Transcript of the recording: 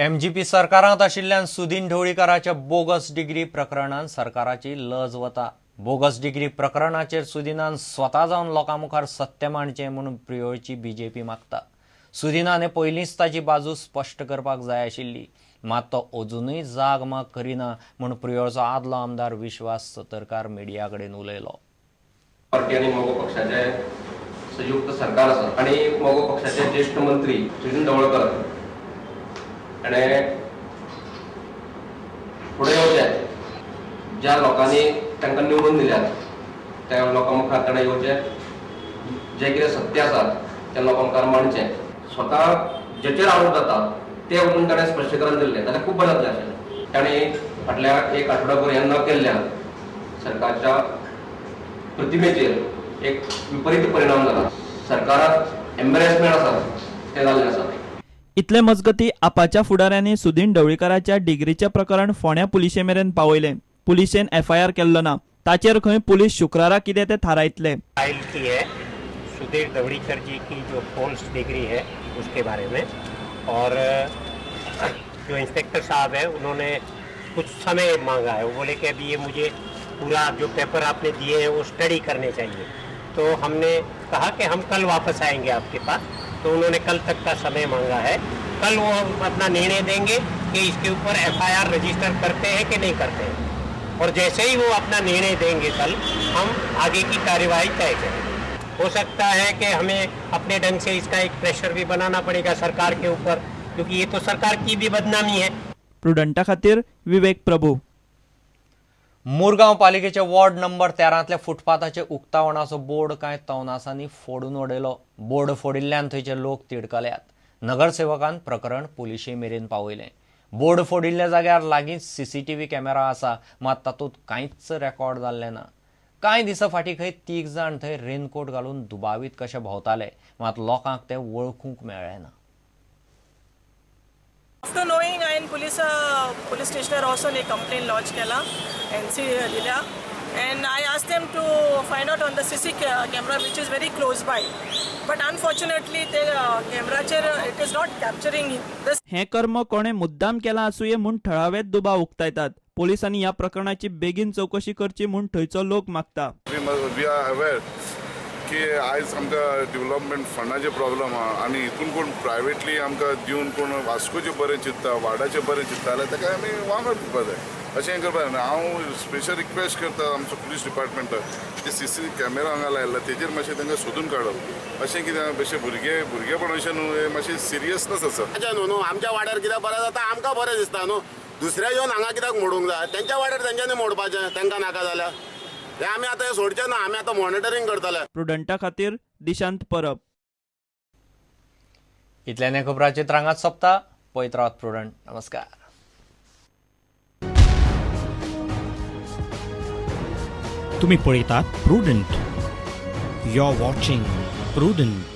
MGP सरकारांत आशिल्ल्यान Sudin ढवळीकाराच्या bogus degree प्रकरणात सरकाराची लज वता। बोगस डिग्री प्रकरणाचेर सुदिनान स्वता जावन लोकांमुखार सत्य मांडचें म्हणून प्रियोळची बीजेपी मागता। सुदिनाने पयलींच ताची बाजू स्पश्ट करपाक जाय आशिल्ली, मात तो अजूनय जाग माग करिना म्हूण प्रियोळचो आदलो आमदार विश्वास सतरकार मिडिया कडेन उलयलो। पार्टी आणि मोगो पक्षाचे संयुक्त सरकार आसा आणि मोगो पक्षाचे ज्येष्ठ मंत्री सुदीन ढवळकर आणि फुडें येवचे, ज्या लोकांनी तांकां निवडून दिल्यात त्या लोकां मुखार ताणें येवचें, जें कितें सत्य आसा त्या लोकां मुखार मांडचें। स्वता जेचेर आरोप जाता ते वचून ताणें स्पश्टीकरण दिल्लें जाल्यार खूब बरें जातलें आशिल्लें। ताणें फाटल्या एक आठवड्याभर हें न केल्ल्यान सरकारच्या प्रतिमेचेर एक विपरीत परिणाम जाला। सरकाराक एम्बेरेसमेंट आसा तें जाल्लें आसा। इतले मजगती आपाच्या फुडाऱ्यांनी सुदीन ढवळीकाराच्या डिग्रीचे प्रकरण फोंड्या पुलिशे मेरेन पावयले। पुलिशेन एफआयआर केल्लो ना, ताचेर खंय पुलीस शुक्रारा कितें ते थारायतले। फाइल की है सुधीर ढवळीकर जी की जो फॉल्स डिग्री है उसके बारे में, और जो इंस्पेक्टर साहब है उन्होंने कुछ समय मांगा है। वो बोले कि अभी ये मुझे पूरा जो पेपर आपने दिए हैं वो स्टडी करने चाहिए। तो हमने कहा कि हम कल वापस आएंगे आपके पास, तो उन्होंने कल तक का समय मांगा है। कल वो अपना निर्णय देंगे कि इसके ऊपर एफआईआर रजिस्टर करते हैं कि नहीं करते हैं, और जैसे ही वो अपना निर्णय देंगे कल हम आगे की कार्यवाही तय करेंगे। हो सकता है कि हमें अपने ढंग से इसका एक प्रेशर भी बनाना पड़ेगा सरकार के ऊपर, क्योंकि ये तो सरकार की भी बदनामी है। प्रुडंटा खातीर विवेक प्रभू। मुरगांव पालिकेच्या वॉर्ड नंबर 13तल्या फुटपाथाचे उक्तावणाचो बोर्ड कांय तवनासांनी फोडून उडयलो। बोर्ड फोडिल्ल्यान थंयचे लोक तिडकल्यात। नगरसेवकान प्रकरण पुलिशे मेरेन पावयलें। बोर्ड फोडिल्ल्या जाग्यार लागींच सीसीटीव्ही कॅमेरा आसा, मात तातूंत कांयच रेकॉर्ड जाल्लें ना। कांय दिसा फाटीं खंय 3 जाण थंय रेनकोट घालून दुबावीत कशे भोंवताले, मात लोकांक ते वळखूंक मेळ्ळें ना। After knowing, and police stationer also a complaint lodge केला, NC दिल्या, and I asked them to find out on the CC camera which is very close by, but unfortunately the camera it is not capturing this. हे कर्म कोणे मुद्दाम केला आसूये म्हूण थळावेच दुबाव उक्तायतात। पोलिसांनी ह्या प्रकरणाची बेगीन चौकशी करची म्हूण थंयचो लोक मागता। वी आर अवेर की आयज आमकां डेव्हलपमेंट फंडाचे प्रॉब्लेम आहा आनी हितून कोण प्रायवेटली आमकां दिवन कोण वास्कोचे बरें चिंतता, वार्डाचे बरें चिंतता जाल्यार ताका आमी वांगड दिवपाक जाय। अशें करपाक जायना। हांव स्पेशल रिक्वेस्ट करता आमचो पुलीस डिपार्टमेंटाक ते सीसी कॅमेरा हांगा लायला तेजेर मातशें तांकां सोदून काडप। अशें कितें बेश्टे भुरगेपण अशें न्हू, हे मातशें सिरियसनस आसा। न्हू आमच्या वाड्यार कित्याक बरें जाता आमकां बरें दिसता न्हू, दुसऱ्या येवन हांगा कित्याक मोडूंक जाय? तेंच्या वाड्यार तेंच्यांनी मोडपाचें, तांकां नाका जाल्यार हे आमी आतां सोडचें ना, आमी आतां मॉनिटरींग करतले। प्रुडंटा खातीर दिशांत परब। इतल्यान खबरां चित्रांगात सोंपता। पळयत रावत प्रुडंट। नमस्कार। तुम्ही पळयतात Prudent. You are watching prudent.